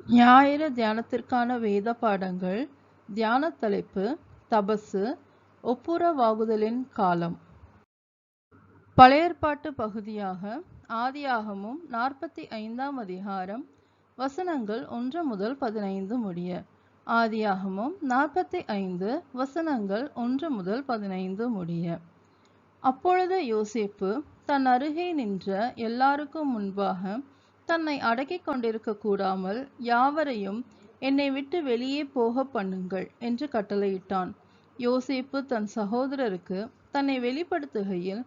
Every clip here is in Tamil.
ஞாயிறு தியானத்திற்கான வேத பாடங்கள். தியான தலைப்பு: தபசு, ஒப்புரவாகுதலின் காலம். பழைய ஏற்பாட்டு பகுதியாக ஆதியாகமம் 45ஆம் அதிகாரம் வசனங்கள் 1 முதல் 15 முடிய. ஆதியாகமம் 45 வசனங்கள் 1 முதல் 15 முடிய. அப்பொழுது யோசேப்பு தன் அருகே நின்ற எல்லாருக்கும் முன்பாக தன்னை அடக்கிக் கொண்டிருக்க கூடாமல், யாவரையும் என்னை விட்டு வெளியே போக பண்ணுங்கள் என்று கட்டளையிட்டான். யோசேப்பு தன் சகோதரருக்கு தன்னை வெளிப்படுத்துகையில்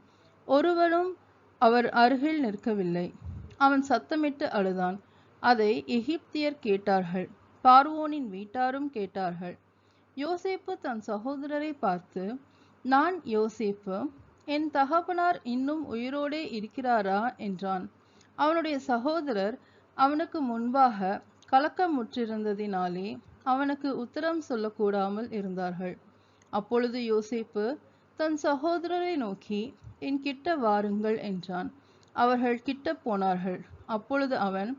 ஒருவரும் அவர் அருகில் நிற்கவில்லை. அவன் சத்தமிட்டு அழுதான். அதை எகிப்தியர் கேட்டார்கள், பார்வோனின் வீட்டாரும் கேட்டார்கள். யோசேப்பு தன் சகோதரரை பார்த்து, நான் யோசேப்பு, என் தகப்பனார் இன்னும் உயிரோடே இருக்கிறாரா என்றான். அவனுடைய சகோதரர் அவனுக்கு முன்பாக கலக்கமுற்றிருந்ததினாலே அவனுக்கு உத்தரம் சொல்லக்கூடாமல் இருந்தார்கள். அப்பொழுது யோசேப்பு தன் சகோதரரை நோக்கி, என் கிட்ட வாருங்கள் என்றான். அவர்கள் கிட்ட போனார்கள். அப்பொழுது அவன்,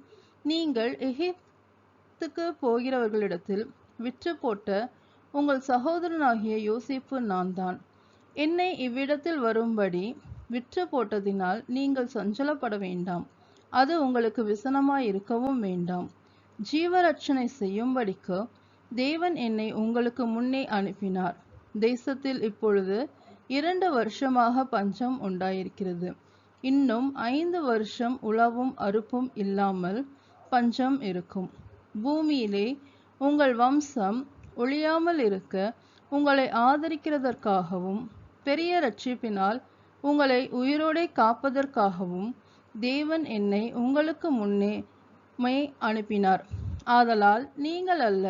நீங்கள் எகிப்துக்கு போகிறவர்களிடத்தில் விற்று போட்ட உங்கள் சகோதரனாகிய யோசேப்பு நான் தான். என்னை இவ்விடத்தில் வரும்படி விற்று போட்டதினால் நீங்கள் சஞ்சலப்பட வேண்டாம். அது உங்களுக்கு விசனமாயிருக்கவும் வேண்டாம். ஜீவரட்சணை செய்யும்படிக்கு தேவன் என்னை உங்களுக்கு முன்னே அனுப்பினார். தேசத்தில் இப்பொழுது 2 வருஷமாக பஞ்சம் உண்டாயிருக்கிறது. இன்னும் 5 வருஷம் உழவும் அறுப்பும் இல்லாமல் பஞ்சம் இருக்கும். பூமியிலே உங்கள் வம்சம் ஒழியாமல் இருக்க உங்களை ஆதரிக்கிறதற்காகவும் பெரிய இரட்சிப்பினால் உங்களை உயிரோடே காப்பதற்காகவும் தேவன் என்னை உங்களுக்கு முன்னே அனுப்பினார். ஆதலால் நீங்கள் அல்ல,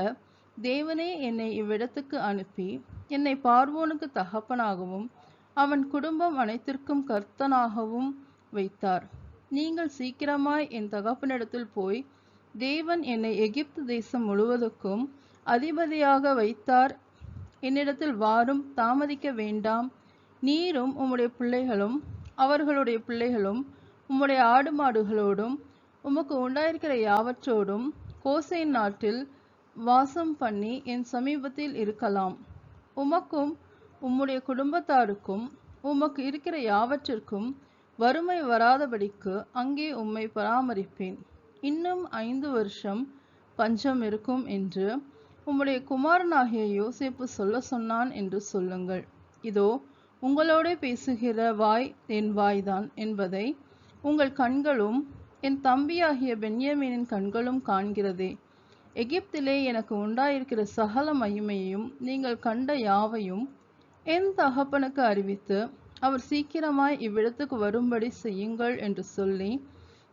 தேவனே என்னை இவ்விடத்துக்கு அனுப்பி என்னை பார்வோனுக்கு தகப்பனாகவும் அவன் குடும்பம் அனைத்திற்கும் கர்த்தனாகவும் வைத்தார். நீங்கள் சீக்கிரமாய் என் தகப்பனிடத்தில் போய், தேவன் என்னை எகிப்து தேசம் முழுவதுக்கும் அதிபதியாக வைத்தார், என்னிடத்தில் வாரும், தாமதிக்க வேண்டாம். நீரும் உம்முடைய பிள்ளைகளும் அவர்களுடைய பிள்ளைகளும் உம்முடைய ஆடு மாடுகளோடும் உமக்கு உண்டாயிருக்கிற யாவற்றோடும் கோசேன் நாட்டில் வாசம் பண்ணி என் சமீபத்தில் இருக்கலாம். உமக்கும் உம்முடைய குடும்பத்தாருக்கும் உமக்கு இருக்கிற யாவற்றிற்கும் வறுமை வராதபடிக்கு அங்கே உம்மை பராமரிப்பேன். இன்னும் 5 வருஷம் பஞ்சம் இருக்கும் என்று உம்முடைய குமாரனாகிய யோசேப்பு சொல்ல சொன்னான் என்று சொல்லுங்கள். இதோ, உங்களோட பேசுகிற வாய் என் வாய்தான் என்பதை உங்கள் கண்களும் என் தம்பியாகிய பென்யமீனின் கண்களும் காண்கிறதே. எகிப்திலே எனக்கு உண்டாயிருக்கிற சகல மகிமையையும் நீங்கள் கண்ட யாவையும் என் தகப்பனுக்கு அறிவித்து, அவர் சீக்கிரமாய் இவ்விடத்துக்கு வரும்படி செய்யுங்கள் என்று சொல்லி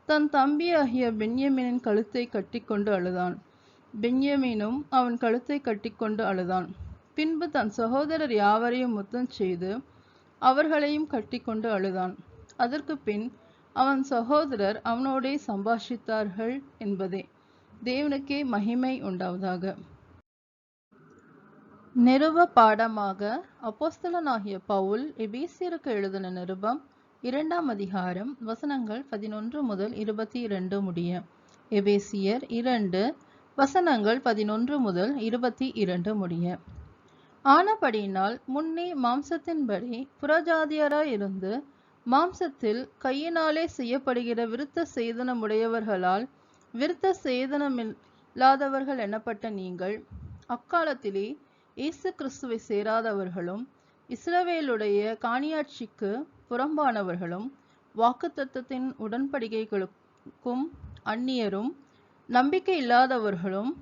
தன் தம்பியாகிய பென்யமீனின் கழுத்தை கட்டிக்கொண்டு அழுதான். பென்யமீனும் அவன் கழுத்தை கட்டிக்கொண்டு அழுதான். பின்பு தன் சகோதரர் யாவரையும் முத்தம் செய்து அவர்களையும் கட்டிக்கொண்டு அழுதான். அதற்கு பின் அவன் சகோதரர் அவனோடே சம்பாஷித்தார்கள் என்பதே. தேவனுக்கே மகிமை உண்டாவதாக. நிருப பாடமாக அப்போஸ்தலனாகிய பவுல் எபேசியருக்கு எழுதின நிருபம் 2ஆம் அதிகாரம் வசனங்கள் 11 முதல் 22 முடிய. எபேசியர் 2 வசனங்கள் 11 முதல் 22 முடிய. ஆனபடியினால் முன்னே மாம்சத்தின்படி புறஜாதியராயிருந்து மாம்சத்தில் கையினாலே செய்யப்படுகிற விருத்த சேதனமுடையவர்களால் விருத்த சேதனமில்லாதவர்கள் எனப்பட்ட நீங்கள், அக்காலத்திலே இயேசு கிறிஸ்துவை சேராதவர்களும் இஸ்ரவேலுடைய காணியாட்சிக்கு புறம்பானவர்களும் வாக்குத்தத்தத்தின் உடன்படிக்கைகளுக்கும் அந்நியரும் நம்பிக்கை இல்லாதவர்களும்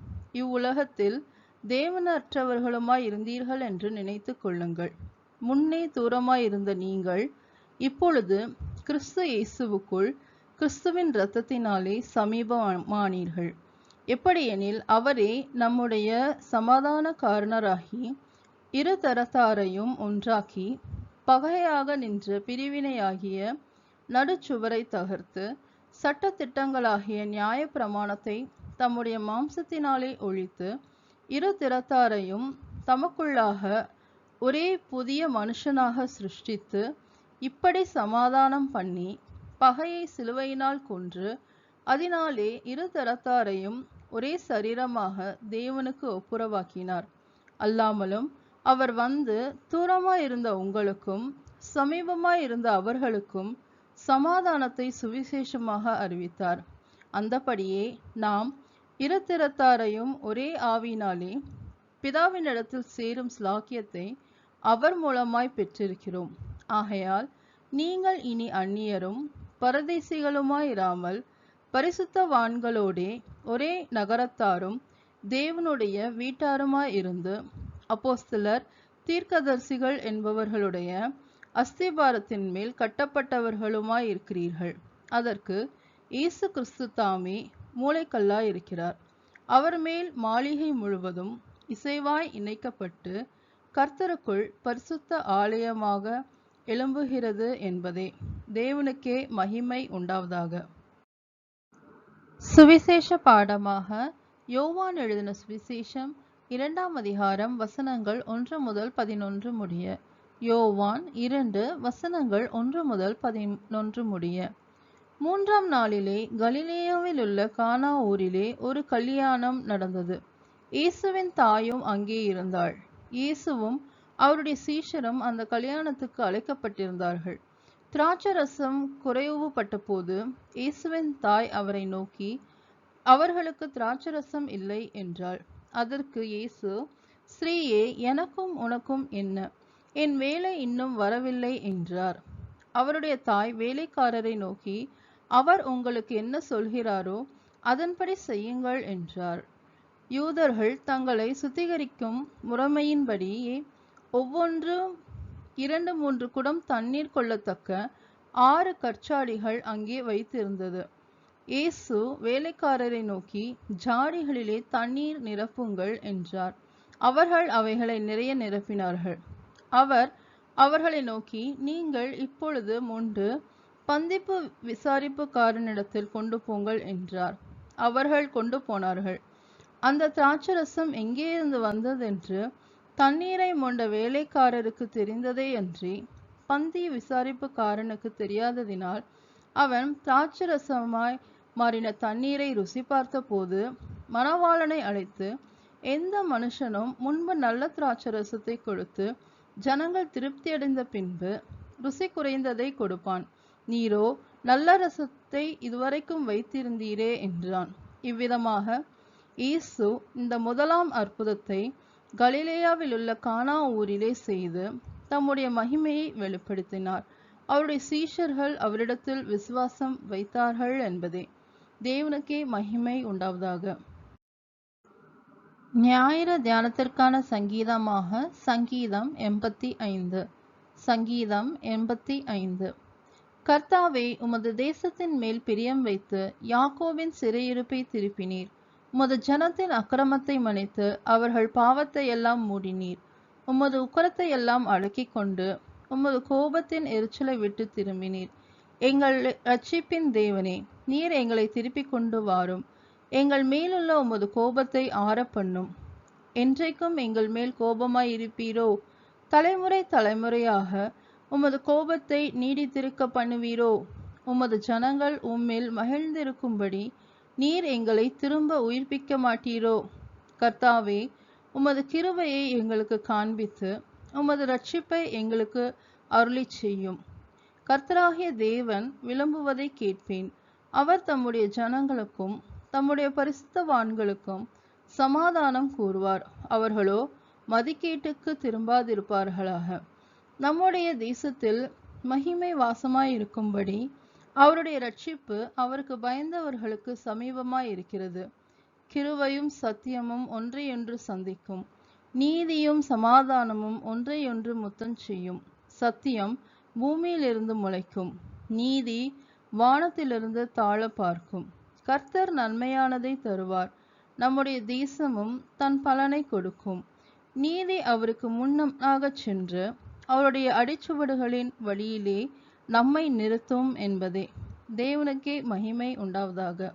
இவ்வுலகத்தில் தேவனற்றவர்களுமாய் இருந்தீர்கள் என்று நினைத்து கொள்ளுங்கள். முன்னே தூரமாயிருந்த நீங்கள் இப்பொழுது கிறிஸ்து இயேசுவுக்குள் கிறிஸ்துவின் இரத்தத்தினாலே சமீபமானீர்கள். எப்படியெனில் அவரே நம்முடைய சமாதான காரணராகி இரு தரத்தாரையும் ஒன்றாக்கி பகையாக நின்ற பிரிவினையாகிய நடுச்சுவரை தகர்த்து சட்ட திட்டங்களாகிய நியாய பிரமாணத்தை தம்முடைய மாம்சத்தினாலே ஒழித்து இரு திறத்தாரையும் தமக்குள்ளாக ஒரே புதிய மனுஷனாக சிருஷ்டித்து, இப்படி சமாதானம் பண்ணி பகையை சிலுவையினால் கொன்று அதனாலே இரு தரத்தாரையும் ஒரே சரீரமாக தேவனுக்கு ஒப்புரவாக்கினார். அல்லாமலும் அவர் வந்து தூரமாயிருந்த உங்களுக்கும் சமீபமாயிருந்த அவர்களுக்கும் சமாதானத்தை சுவிசேஷமாக அறிவித்தார். அந்தபடியே நாம் இருதிறத்தாரையும் ஒரே ஆவியினாலே பிதாவினிடத்தில் சேரும் ஸ்லாக்கியத்தை அவர் மூலமாய் பெற்றிருக்கிறோம். ஆகையால் நீங்கள் இனி அந்நியரும் பரதேசிகளுமாயிராமல் பரிசுத்தவான்களோடே ஒரே நகரத்தாரும் தேவனுடைய வீட்டாருமாய் இருந்து அப்போஸ்தலர் தீர்க்கதரிசிகள் என்பவர்களுடைய அஸ்திபாரத்தின் மேல் கட்டப்பட்டவர்களுமாய் இருக்கிறீர்கள். அதற்கு இயேசு கிறிஸ்து தாமே மூலைக்கல்லாய் இருக்கிறார். அவர் மேல் மாளிகை முழுவதும் இசைவாய் இணைக்கப்பட்டு கர்த்தருக்குள் பரிசுத்த ஆலயமாக எழும்புகிறது என்பதே. தேவனுக்கே மகிமை உண்டாவதாக. சுவிசேஷ பாடமாக யோவான் எழுதின சுவிசேஷம் 2ஆம் அதிகாரம் வசனங்கள் 1 முதல் 11 முடிய. யோவான் 2 வசனங்கள் 1 முதல் 11 முடிய. 3ஆம் நாளிலே கலிலேயாவில் உள்ள கானா ஊரிலே ஒரு கல்யாணம் நடந்தது. இயேசுவின் தாயும் அங்கே இருந்தாள். இயேசுவும் அவருடைய சீஷரும் அந்த கல்யாணத்துக்கு அழைக்கப்பட்டிருந்தார்கள். திராட்சரசம் குறைவுபட்ட போது இயேசுவின் தாய் அவரை நோக்கி, அவர்களுக்கு திராட்சரசம் இல்லை என்றாள். அதற்கு இயேசு, ஸ்ரீயே, எனக்கும் உனக்கும் என்ன? என் வேலை இன்னும் வரவில்லை என்றார். அவருடைய தாய் வேலைக்காரரை நோக்கி, அவர் உங்களுக்கு என்ன சொல்கிறாரோ அதன்படி செய்யுங்கள் என்றார். யூதர்கள் தங்களை சுத்திகரிக்கும் முறைமையின்படியே ஒவ்வொன்றும் 2-3 குடம் தண்ணீர் கொள்ளத்தக்க 6 கற்சாடிகள் அங்கே வைத்திருந்தது. இயேசு வேலைக்காரரை நோக்கி, ஜாடிகளிலே தண்ணீர் நிரப்புங்கள் என்றார். அவர்கள் அவைகளை நிறைய நிரப்பினார்கள். அவர் அவர்களை நோக்கி, நீங்கள் இப்பொழுது மொண்டு பந்திப்பு விசாரிப்புக்காரனிடத்தில் கொண்டு போங்கள் என்றார். அவர்கள் கொண்டு போனார்கள். அந்த திராட்சரசம் எங்கேயிருந்து வந்ததென்று தண்ணீரை மொண்ட வேலைக்காரருக்கு தெரிந்ததே அன்றி பந்தி விசாரிப்புக்காரனுக்கு தெரியாததினால் அவன் திராட்சரசமாய் மாறின தண்ணீரை ருசி பார்த்த போது மணவாளனை அழைத்து, எந்த மனுஷனும் முன்பு நல்ல திராட்சரசத்தை கொடுத்து ஜனங்கள் திருப்தியடைந்த பின்பு ருசி குறைந்ததை கொடுப்பான். நீரோ நல்ல ரசத்தை இதுவரைக்கும் வைத்திருந்தீரே என்றான். இவ்விதமாக இயேசு இந்த முதலாம் அற்புதத்தை கலிலேயாவில் உள்ள கானா ஊரிலே செய்து தம்முடைய மகிமையை வெளிப்படுத்தினார். அவருடைய சீஷர்கள் அவரிடத்தில் விசுவாசம் வைத்தார்கள் என்பதே. தேவனுக்கே மகிமை உண்டாவதாக. ஞாயிறு தியானத்திற்கான சங்கீதமாக சங்கீதம் 85. சங்கீதம் 85. கர்த்தாவே, உமது தேசத்தின் மேல் பிரியம் வைத்து யாக்கோபின் சிறையிருப்பை திருப்பினீர். உமது ஜனத்தின் அக்கிரமத்தை மன்னித்து அவர்கள் பாவத்தை எல்லாம் மூடினீர். உமது உக்கரத்தை எல்லாம் அடக்கிக் கொண்டு உமது கோபத்தின் எரிச்சலை விட்டு திரும்பினீர். எங்கள் இரட்சிப்பின் தேவனே, நீர் எங்களை திருப்பிக் கொண்டு வாரும். எங்கள் மேலுள்ள உமது கோபத்தை ஆறப்பண்ணும். என்றைக்கும் எங்கள் மேல் கோபமாய் இருப்பீரோ? தலைமுறை தலைமுறையாக உமது கோபத்தை நீடித்திருக்க பண்ணுவீரோ? உமது ஜனங்கள் உம்மில் மகிழ்ந்திருக்கும்படி நீர் எங்களை திரும்ப உயிர்ப்பிக்க மாட்டீரோ? கர்த்தாவே, உமது கிருபையை எங்களுக்கு காண்பித்து உமது இரட்சிப்பை எங்களுக்கு அருளி செய்யும். கர்த்தராகிய தேவன் விளம்புவதை கேட்பேன். அவர் தம்முடைய ஜனங்களுக்கும் தம்முடைய பரிசுத்தவான்களுக்கும் சமாதானம் கூறுவார். அவர்களோ மதிக்கீட்டுக்கு திரும்பாதிருப்பார்களாக. நம்முடைய தேசத்தில் மகிமை வாசமாயிருக்கும்படி அவருடைய இரட்சிப்பு அவருக்கு பயந்தவர்களுக்கு சமீபமாய் இருக்கிறது. கிருபையும் சத்தியமும் ஒன்றையொன்று சந்திக்கும். நீதியும் சமாதானமும் ஒன்றையொன்று முத்தம் செய்யும். சத்தியம் பூமியிலிருந்து முளைக்கும். நீதி வானத்திலிருந்து தாழ பார்க்கும். கர்த்தர் நன்மையானதை தருவார். நம்முடைய தேசமும் தன் பலனை கொடுக்கும். நீதி அவருக்கு முன்னாக சென்று அவருடைய அடிச்சுவடுகளின் வழியிலே நம்மை நிறுத்தும் என்பதே. தேவனுக்கே மகிமை உண்டாவதாக.